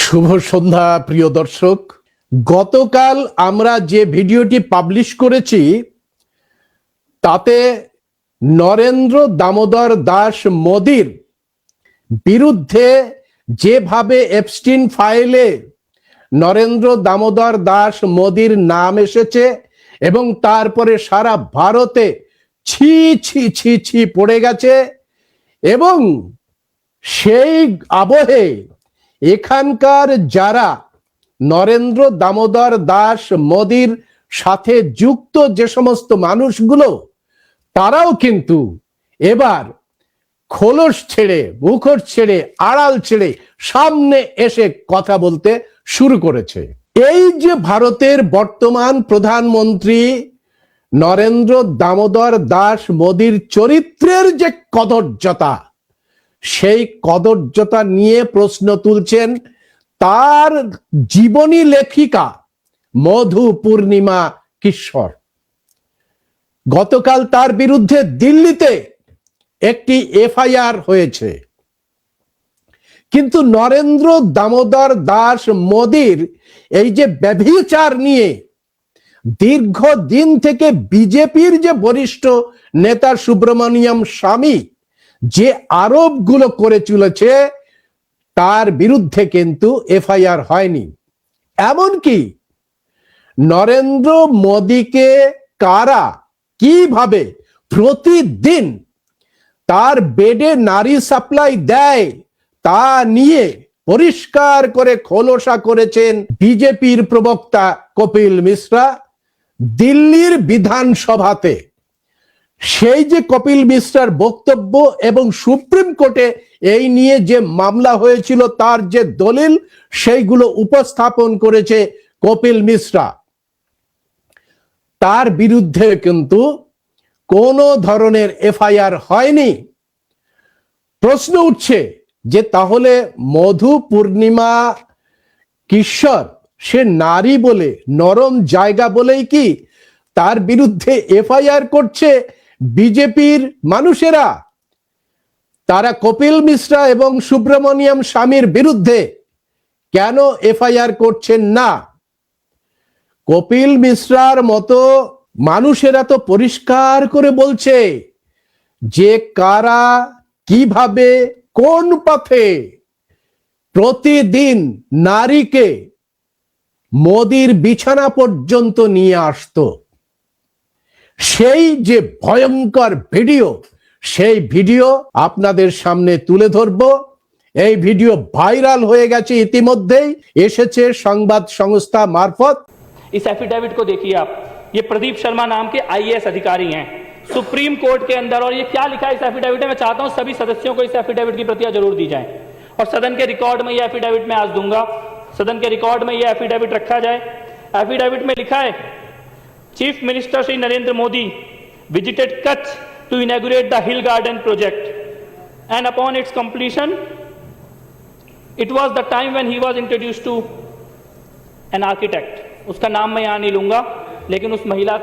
শুভ সন্ধ্যা প্রিয় দর্শক। গতকাল আমরা যে ভিডিওটি পাবলিশ করেছি তাতে নরেন্দ্র দামোদর দাস মোদির বিরুদ্ধে যেভাবে এপস্টিন ফাইলে নরেন্দ্র দামোদর দাস মোদির নাম এসেছে এবং তারপরে সারা ভারতে ছি ছি ছি ছি পড়ে গেছে, এবং সেই আবহে এখানকার যারা নরেন্দ্র দামোদর দাস মোদির সাথে যুক্ত যে সমস্ত মানুষগুলো, তারাও কিন্তু এবার খোলস ছেড়ে, মুখোশ ছেড়ে, আড়াল ছেড়ে সামনে এসে কথা বলতে শুরু করেছে। এই যে ভারতের বর্তমান প্রধানমন্ত্রী নরেন্দ্র দামোদর দাস মোদির চরিত্রের যে কদর্যতা, সেই কদর্যতা নিয়ে প্রশ্ন তুলছেন তার জীবনী লেখিকা মধু পূর্ণিমা কিশোর। গতকাল তার বিরুদ্ধে দিল্লিতে একটি এফআইআর হয়েছে, কিন্তু নরেন্দ্র দামোদর দাস মোদির এই যে ব্যভিচার নিয়ে দীর্ঘদিন থেকে বিজেপির যে বরিষ্ঠ নেতা সুব্রমণিয়াম স্বামী যে আরোপগুলো করে চলেছে, তার বিরুদ্ধে কিন্তু এফআইআর হয়নি। এমনকি নরেন্দ্র মোদিকে কারা কিভাবে প্রতিদিন তার বেডে নারী সাপ্লাই দেয় তা নিয়ে পরিষ্কার করে খোলসা করেছেন বিজেপির প্রবক্তা কপিল মিশ্রা দিল্লির বিধানসভাতে। সেই যে কপিল মিশ্রার বক্তব্য এবং সুপ্রিম কোর্টে এই নিয়ে যে মামলা হয়েছিল তার যে দলিল, সেইগুলো উপস্থাপন করেছে কপিল মিশ্রা। তার বিরুদ্ধে কিন্তু কোনো ধরনের এফআইআর হয়নি। প্রশ্ন উঠছে যে তাহলে মধু পূর্ণিমা কিশোর সে নারী বলে, নরম জায়গা বলেই কি তার বিরুদ্ধে এফআইআর করছে বিজেপির মানুষেরা? তারা কপিল মিশ্রা এবং সুব্রমণিয়াম স্বামীর বিরুদ্ধে কেন এফআইআর করছেন না? কপিল মিশ্রার মতো মানুষেরা তো পরিষ্কার করে বলছে যে কারা কিভাবে কোন পথে প্রতিদিন নারীকে মোদির বিছানা পর্যন্ত নিয়ে আসতো। সেই যে ভয়ঙ্কর ভিডিও, সেই ভিডিও আপনাদের সামনে তুলে ধরবো। এই ভিডিও ভাইরাল হয়ে গেছে, ইতিমধ্যেই এসেছে সংবাদ সংস্থা মারফত। इस एफिडेविट को देखिए आप, ये प्रदीप शर्मा नाम के आईएएस अधिकारी हैं सुप्रीम कोर्ट के अंदर, और ये क्या लिखा है इस एफिडेविट में? मैं चाहता हूं सभी सदस्यों को इस एफिडेविट की प्रतियां जरूर दी जाएं और सदन के रिकॉर्ड में ये एफिडेविट मैं आज दूंगा। सदन के रिकॉर्ड में ये एफिडेविट रखा जाए। एफिडेविट में लिखा है, chief minister Shri Narendra Modi visited Kutch to inaugurate the Hill Garden project, and upon its completion, it was the time when he was introduced to an architect. उसका नाम मैं यहाँ नहीं लूंगा, लेकिन उस महिला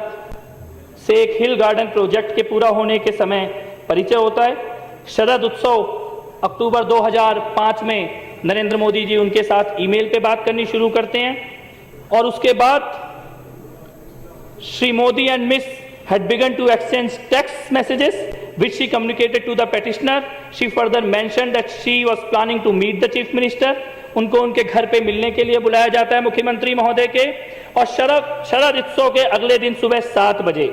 से एक हिल गार्डन प्रोजेक्ट के पूरा होने के समय परिचय होता है। शरद उत्सव अक्टूबर 2005 में नरेंद्र मोदी जी उनके साथ ईमेल पे बात करनी शुरू करते हैं, और उसके बाद Shri Modi and miss had begun to exchange text messages which she communicated to the petitioner. She further mentioned that she was planning to meet the chief minister. उनको उनके घर पे मिलने के लिए बुलाया जाता है मुख्यमंत्री महोदय के, और शरद उत्सव के अगले दिन सुबह 7 बजे,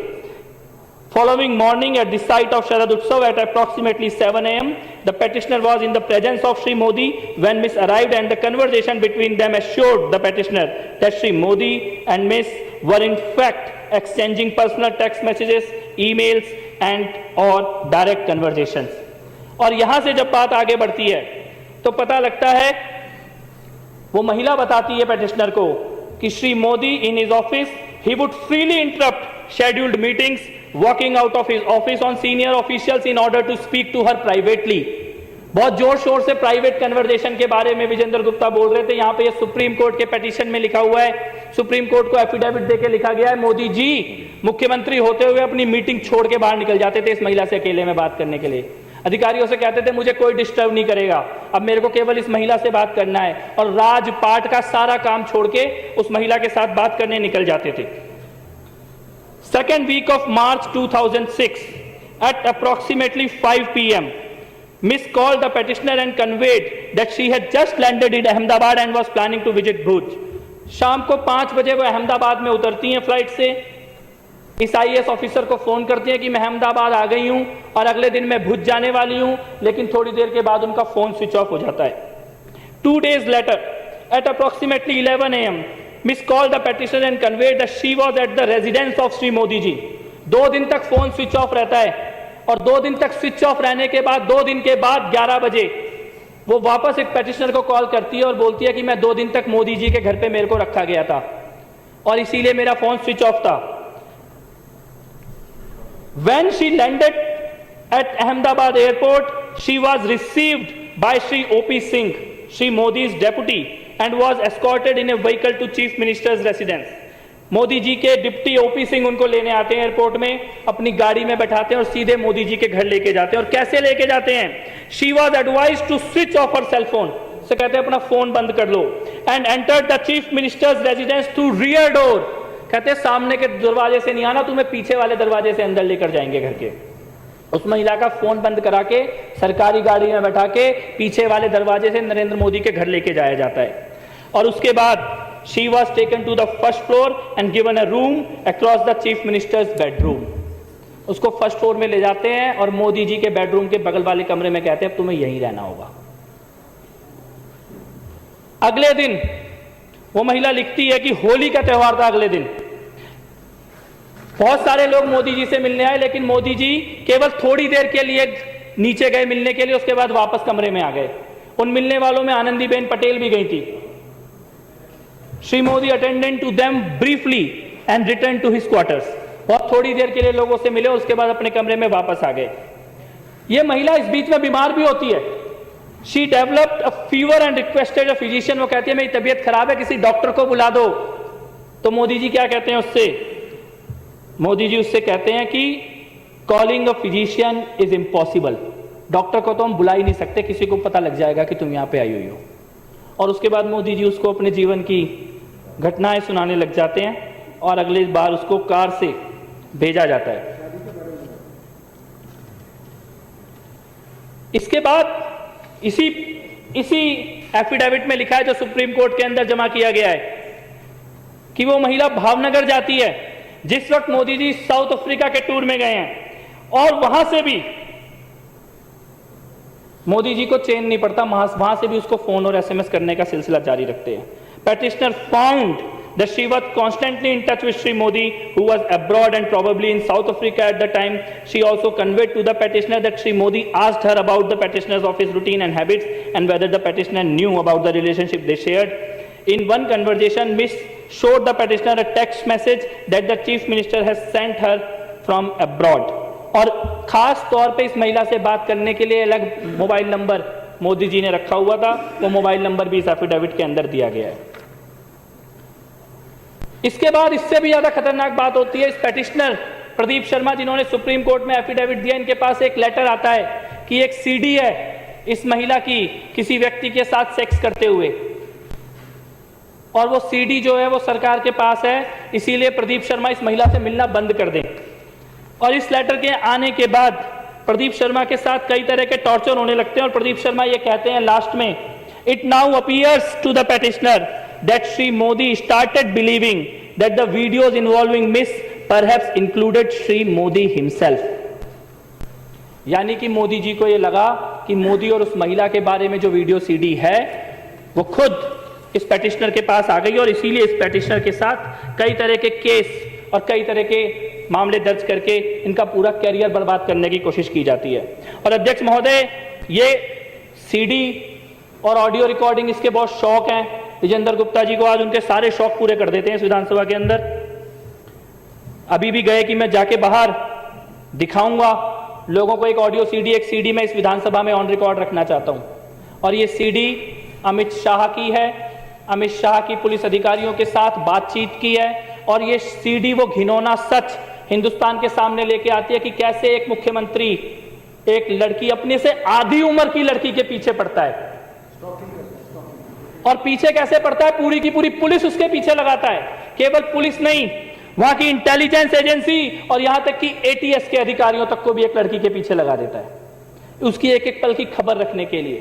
following morning at the site of Sharad Utsav at approximately 7 a.m. the petitioner was in the presence of Shri Modi when Miss arrived, and the conversation between them assured the petitioner that Shri Modi and Miss were in fact exchanging personal text messages, emails and or direct conversations. और यहां से जब बात आगे बढ़ती है तो पता लगता है, वो महिला बताती है पेटिशनर को कि Shri Modi in his office he would freely interrupt scheduled meetings, walking out of his office on senior officials in order to speak to her privately. बहुत जोर शोर से प्राइवेट कन्वर्सेशन के बारे में विजेंद्र गुप्ता बोल रहे थे। यहाँ पे ये सुप्रीम कोर्ट के पिटीशन में लिखा हुआ है, सुप्रीम कोर्ट को एफिडेविट देके लिखा गया है, मोदी जी मुख्यमंत्री होते हुए अपनी मीटिंग छोड़ के बाहर निकल जाते थे इस महिला से अकेले में बात करने के लिए। अधिकारियों से कहते थे मुझे कोई डिस्टर्ब नहीं करेगा, अब मेरे को केवल इस महिला से बात करना है, और राजपाट का सारा काम छोड़ के उस महिला के साथ बात करने निकल जाते थे। Second week of March 2006 at approximately 5 p.m. Miss called the petitioner and conveyed that she had just landed in Ahmedabad and was planning to visit Bhuj. शाम को 5 बजे वो अहमदाबाद में उतरती हैं फ्लाइट से। इस IAS ऑफिसर को फोन करती हैं कि मैं अहमदाबाद आ गई हूं और अगले दिन मैं भुज जाने वाली हूं, लेकिन थोड़ी देर के बाद उनका फोन स्विच ऑफ हो जाता है। 2 days later at approximately 11 a.m. Miss called the petitioner and conveyed that she was at the residence of Sri Modi ji. 2 दिन तक फोन स्विच ऑफ रहता है और 2 दिन तक स्विच ऑफ रहने के बाद 2 दिन के बाद 11 बजे वो वापस एक पेटिशनर को कॉल करती है और बोलती है कि मैं 2 दिन तक मोदी जी के घर पे मेरे को रखा गया था और इसीलिए मेरा फोन स्विच ऑफ था। When she landed at Ahmedabad airport, she was received by Shri O.P. Singh, Shri Modi's deputy, and was escorted in a vehicle to Chief Minister's residence. Modi ji के डिप्टी O.P. सिंह उनको लेने आते हैं airport में, अपनी गाड़ी में बैठाते हैं और सीधे मोदी जी के घर लेके जाते हैं। और कैसे लेके जाते हैं? She was advised to switch off her cell phone. से कहते हैं अपना फोन बंद कर लो। And entered the Chief Minister's residence through rear door. कहते हैं सामने के दरवाजे से नहीं आना, तुम्हें पीछे वाले दरवाजे से अंदर लेकर जाएंगे घर के। उस महिला का फोन बंद करा के सरकारी गाड़ी में बैठा के पीछे वाले दरवाजे से नरेंद्र मोदी के घर लेके जाया जाता है। और उसके बाद she was taken to the first floor and given a room across the chief minister's bedroom. उसको फर्स्ट फ्लोर में ले जाते हैं और मोदी जी के बेडरूम के बगल वाले कमरे में कहते हैं अब तुम्हें यहीं रहना होगा। अगले दिन वो महिला लिखती है कि होली का त्योहार था। अगले दिन बहुत सारे लोग मोदी जी से मिलने आए, लेकिन मोदी जी केवल थोड़ी देर के लिए नीचे गए मिलने के लिए, उसके बाद वापस कमरे में आ गए। उन मिलने वालों में आनंदीबेन पटेल भी गई थी। Shri Modi attended to them briefly and return to his quarters. बहुत थोड़ी देर के लिए लोगों से मिले, उसके बाद अपने कमरे में वापस आ गए। ये महिला इस बीच में बीमार भी होती है। She developed a fever and requested a physician. वो कहती है मेरी तबीयत खराब है, किसी डॉक्टर को बुला दो। तो मोदी जी क्या कहते हैं उससे? मोदी जी उससे कहते हैं कि calling a physician is impossible. Doctor को तो हम बुला ही नहीं सकते, किसी को पता लग जाएगा कि तुम यहां पे आई हुई हो। और उसके बाद मोदी जी उसको अपने जीवन की घटनाएं सुनाने लग जाते हैं और अगले बार उसको कार से भेजा जाता है। इसके बाद इसी एफिडेविट में लिखा है जो सुप्रीम कोर्ट के अंदर जमा किया गया है कि वो महिला भावनगर जाती है जिस वक्त मोदी जी साउथ अफ्रीका के टूर में गए हैं, और वहां से भी मोदी जी को चैन नहीं पड़ता, वहां से भी उसको फोन और SMS करने का सिलसिला जारी रखते हैं। Petitioner found that she was constantly in touch with Shri Modi, who was abroad and probably in South Africa at the time. She also conveyed to the petitioner that Shri Modi asked her about the petitioner's office routine and habits and whether the petitioner knew about the relationship they shared. In one conversation, Miss showed the petitioner a text message that the chief minister has sent her from abroad. और खास तौर पे इस महिला से बात करने के लिए अलग मोबाइल नंबर मोदी जी ने रखा हुआ था। वो मोबाइल नंबर भी इस एफिडेविट के अंदर दिया गया है। इसके बाद इससे भी ज्यादा खतरनाक बात होती है। इस पेटिशनर प्रदीप शर्मा जिन्होंने सुप्रीम कोर्ट में एफिडेविट दिया, इनके पास एक लेटर आता है कि एक CD है इस महिला की किसी व्यक्ति के साथ सेक्स करते हुए, और वो CD जो है वो सरकार के पास है, इसीलिए प्रदीप शर्मा इस महिला से मिलना बंद कर दें। और इस लेटर के आने के बाद प्रदीप शर्मा के साथ कई तरह के टॉर्चर होने लगते हैं और प्रदीप शर्मा ये कहते हैं लास्ट में, it now appears to the petitioner that Shri Modi started believing that the videos involving Miss perhaps included Shri Modi himself. यानी कि मोदी जी को ये लगा कि मोदी और उस महिला के बारे में जो वीडियो CD है वो खुद इस पेटिशनर के पास आ गई, और इसीलिए इस पेटिशनर के साथ कई तरह के केस और कई तरह के मामले दर्ज करके इनका पूरा कैरियर बर्बाद करने की कोशिश की जाती है। और अध्यक्ष महोदय, ये CD और ऑडियो रिकॉर्डिंग इसके बहुत शौक हैं। विजेंद्र गुप्ता जी को आज उनके सारे शौक पूरे कर देते हैं इस विधानसभा के अंदर। अभी भी गए कि मैं जाके बाहर दिखाऊंगा लोगों को एक ऑडियो CD, एक CD मैं इस विधानसभा में ऑन रिकॉर्ड रखना चाहता हूं। और ये CD अमित शाह की है, अमित शाह की पुलिस अधिकारियों के साथ बातचीत की है, और ये CD वो घिनौना सच हिंदुस्तान के सामने लेके आती है कि कैसे एक मुख्यमंत्री एक लड़की अपने से आधी उम्र की लड़की के पीछे पड़ता है, और पीछे कैसे पड़ता है, पूरी की पूरी पुलिस उसके पीछे लगाता है। केवल पुलिस नहीं, वहां की इंटेलिजेंस एजेंसी और यहां तक कि एटीएस के अधिकारियों तक को भी एक लड़की के पीछे लगा देता है, उसकी एक एक पल की खबर रखने के लिए।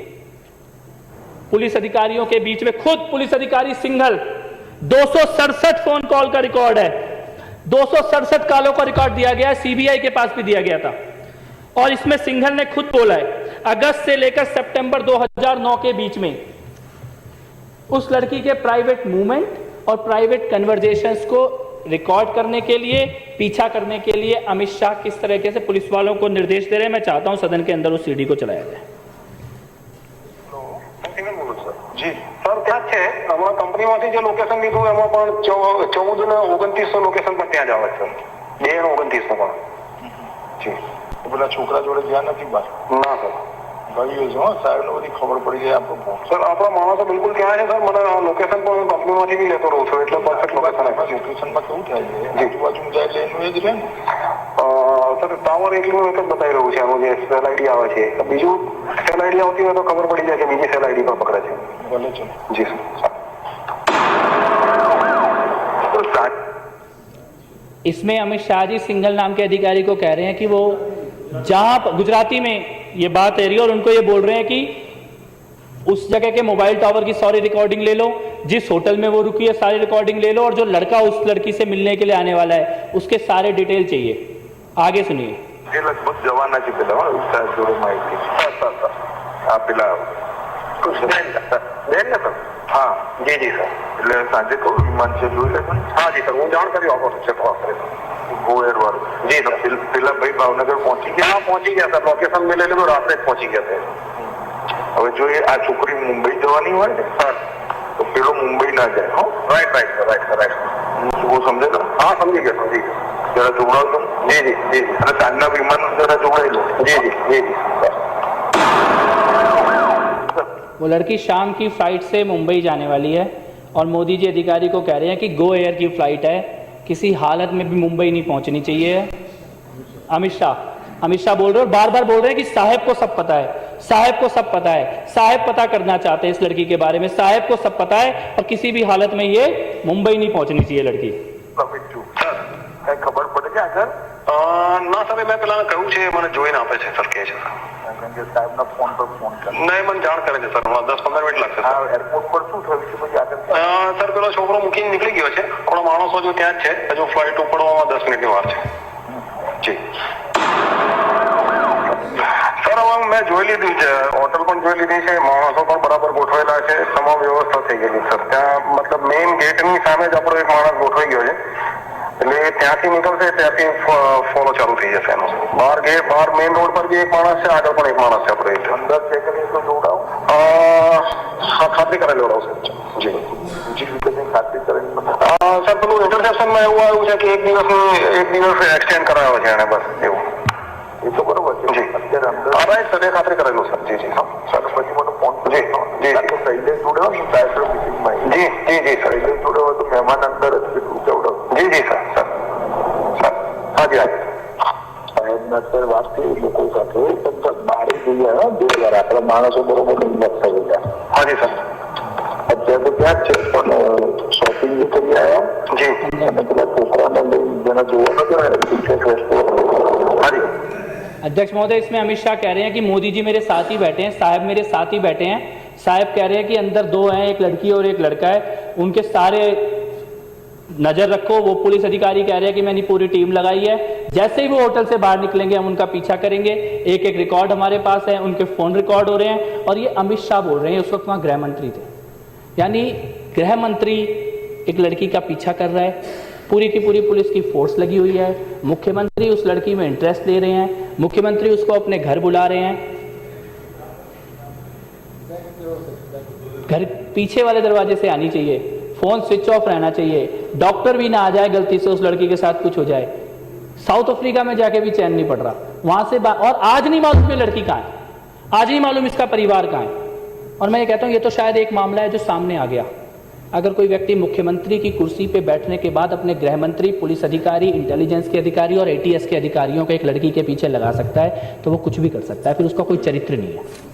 पुलिस अधिकारियों के बीच में खुद पुलिस अधिकारी सिंघल, 267 फोन कॉल का रिकॉर्ड है, 267 कॉलों का रिकॉर्ड दिया गया है, सीबीआई के पास भी दिया गया था। और इसमें सिंघल ने खुद बोला है, अगस्त से लेकर सितंबर 2009 के बीच में उस लड़की के प्राइवेट मूवमेंट और प्राइवेट कन्वर्जेशंस को रिकॉर्ड करने के लिए, पीछा करने के लिए अमित शाह किस तरीके से पुलिस वालों को निर्देश दे रहे हैं। मैं चाहता हूं सदन के अंदर उस सीडी को चलाया जाए। जी सर, क्या છે અમારા કંપનીમાંથી જે લોકેશન લીધું એમાં પણ 14 ને 2900 લોકેશન પર ત્યાં જ આવે છે, 2 ને 2900 પણ જી। પેલા છોકરા જોડે ગયા નથી બાર? ના સર, ભાઈ જો સાહેબ ને બધી ખબર પડી જાય આપણો સર, આપણા માણસો બિલકુલ ત્યાં છે સર। મને લોકેશન પણ હું કંપનીમાંથી બી લેતો રહું છું, એટલે પરફેક્ટ લોકેશન આપે છે। લોકેશનમાં કેવું થાય છે, આજુબાજુ જાય એટલે એનું એ જ રહે ને સર। ટાવર એકલું એક જ બતાવી રહ્યું છે, આનું જે સેલ આઈડી આવે છે, બીજું સેલ આઈડી આવતી હોય તો ખબર પડી જાય કે બીજી સેલ આઈડી પર પકડે છે। ભલે ચલો જી સર। इसमें अमित शाह जी सिंघल नाम के अधिकारी को कह रहे हैं कि वो जहां गुजराती में ये बात है रही और उनको ये बोल रहे हैं कि उस जगह के मोबाइल टावर की सारी रिकॉर्डिंग ले लो, जिस होटल में वो रुकी है सारी रिकॉर्डिंग ले लो, और जो लड़का उस लड़की से मिलने के लिए आने वाला है उसके सारे डिटेल चाहिए। आगे सुनिए। ये लगभग जवाना की पेला जोड़े माहिती पेला कुछ देंगे सर। हाँ जी जी सर, એટલે સાંજે તો વિમાન છે જોઈ લેજો। હા જી સર, હું જાણ કરી આપો છે તો આપણે ગોએર વાળું જી સર। પેલા ભાઈ ભાવનગર પહોંચી ગયા? હા પહોંચી ગયા સર, લોકેશન મેં લેલું રાત્રે જ પહોંચી ગયા છે। હવે જો આ છોકરી મુંબઈ જવાની હોય ને સર, તો પેલો મુંબઈ ના જાય। હો right right sir, right sir, right. वो समझे ना? हाँ समझी गया, समझी गया। जरा जोड़ाओ तुम। जी जी जी जी। अरे सान्ना विमान जरा जोड़ाई लो। जी जी जी जी। वो लड़की शाम की फ्लाइट से मुंबई जाने वाली है और मोदी जी अधिकारी को कह रहे हैं कि गो एयर की फ्लाइट है, किसी हालत में भी मुंबई नहीं पहुंचनी चाहिए। अमित शाह बोल रहे हैं, बार बार बोल रहे हैं कि साहब को सब पता है, साहब को सब पता है, साहब पता करना चाहते हैं इस लड़की के बारे में, साहब को सब पता है और किसी भी हालत में ये मुंबई नहीं पहुंचनी चाहिए लड़की। सर खबर पड़े क्या सर? ના સર, મેં પેલા કહ્યું છે, મને જોઈને આપે છે સર, કહે છે સર। સાહેબના ફોન પર ફોન કરે? નહીં, મને જાણ કરે છે સર, 10-15 મિનિટ લાગશે સર। એરપોર્ટ પર શું થયું છે પછી આગળ? સર પેલો છોકરો મૂકીને નીકળી ગયો છે, થોડા માણસો જો ત્યાં જ છે, હજુ ફ્લાઇટ ઉપડવામાં 10 મિનિટની વાર છે જી સર। હવે મેં જોઈ લીધું છે, હોટલ પણ જોઈ લીધી છે, માણસો પણ બરાબર ગોઠવેલા છે, તમામ વ્યવસ્થા થઈ ગયેલી સર। ત્યાં મતલબ મેઇન ગેટની સામે જ આપણો એક માણસ ગોઠવાઈ ગયો છે, એટલે ત્યાંથી નીકળશે ત્યાંથી ફોલો ચાલુ થઈ જશે એનો। બહાર મેઇન રોડ પર બી એક માણસ છે, આગળ પણ એક માણસ છે આપણે અંદર છે કે નહીં તો જોડાવ ખાતરી કરેલી જોડાવશે જી જી ખાતરી કરીને સર। પેલું ઇન્ટરસેપ્શનમાં એવું આવ્યું છે કે એક દિવસ એક્સટેન્ડ કરાવ્યો છે એને, બસ એવું। એ તો બરોબર છે જી, અત્યારે અંદર રાઈટ સર, એ ખાતરી કરેલું સર જી જી હા સર। પછી મને ફોન જી જી શૈલેષ જોડે હોય ડાયરેક્ટર મિટિંગમાં જી જી જી સર, શૈલેષ જોડે હોય તો મહેમાન અંદર જ કેટલું કેવડાવ जी जी सर सर सर हाँ जी हाँ जी साहेब सर વાત થઈ લોકો સાથે બહાર જઈએ હા 2000 આપણા માણસો બરોબર હિંમત થઈ ગયા। हाँ जी सर, અત્યારે તો ત્યાં જ છે પણ શોપિંગ બી કરી આવ્યા જી, અને પેલા છોકરાને લઈ જેને જોવા નતો ને ટિકિટ વેસ્ટ। हाँ जी अध्यक्ष महोदय, इसमें अमित शाह कह रहे हैं कि मोदी जी मेरे साथ ही बैठे हैं, साहब मेरे साथ ही बैठे हैं। साहब कह रहे हैं कि अंदर 2 हैं, एक लड़की और एक लड़का है, उनके सारे नजर रखो। वो पुलिस अधिकारी कह रहे हैं कि मैंने पूरी टीम लगाई है, जैसे ही वो होटल से बाहर निकलेंगे हम उनका पीछा करेंगे। एक एक रिकॉर्ड हमारे पास है, उनके फोन रिकॉर्ड हो रहे हैं। और ये अमित शाह बोल रहे हैं, उस वक्त वहां गृह मंत्री थे, यानी गृह मंत्री एक लड़की का पीछा कर रहा है, पूरी की पूरी पुलिस की फोर्स लगी हुई है, मुख्यमंत्री उस लड़की में इंटरेस्ट ले रहे हैं, मुख्यमंत्री उसको अपने घर बुला रहे हैं। घर पीछे वाले दरवाजे से आनी चाहिए, फोन स्विच ऑफ रहना चाहिए, डॉक्टर भी ना आ जाए गलती से उस लड़की के साथ कुछ हो जाए। साउथ अफ्रीका में जाके भी चैन नहीं पड़ रहा वहां से और आज नहीं मालूम ये लड़की कहां है, आज नहीं मालूम इसका परिवार कहां है। और मैं ये कहता हूं ये तो शायद एक मामला है जो सामने आ गया, अगर कोई व्यक्ति मुख्यमंत्री की कुर्सी पे बैठने के बाद अपने गृह मंत्री, पुलिस अधिकारी, इंटेलिजेंस के अधिकारी और एटीएस के अधिकारियों को एक लड़की के पीछे लगा सकता है तो वो कुछ भी कर सकता है, फिर उसका कोई चरित्र नहीं है।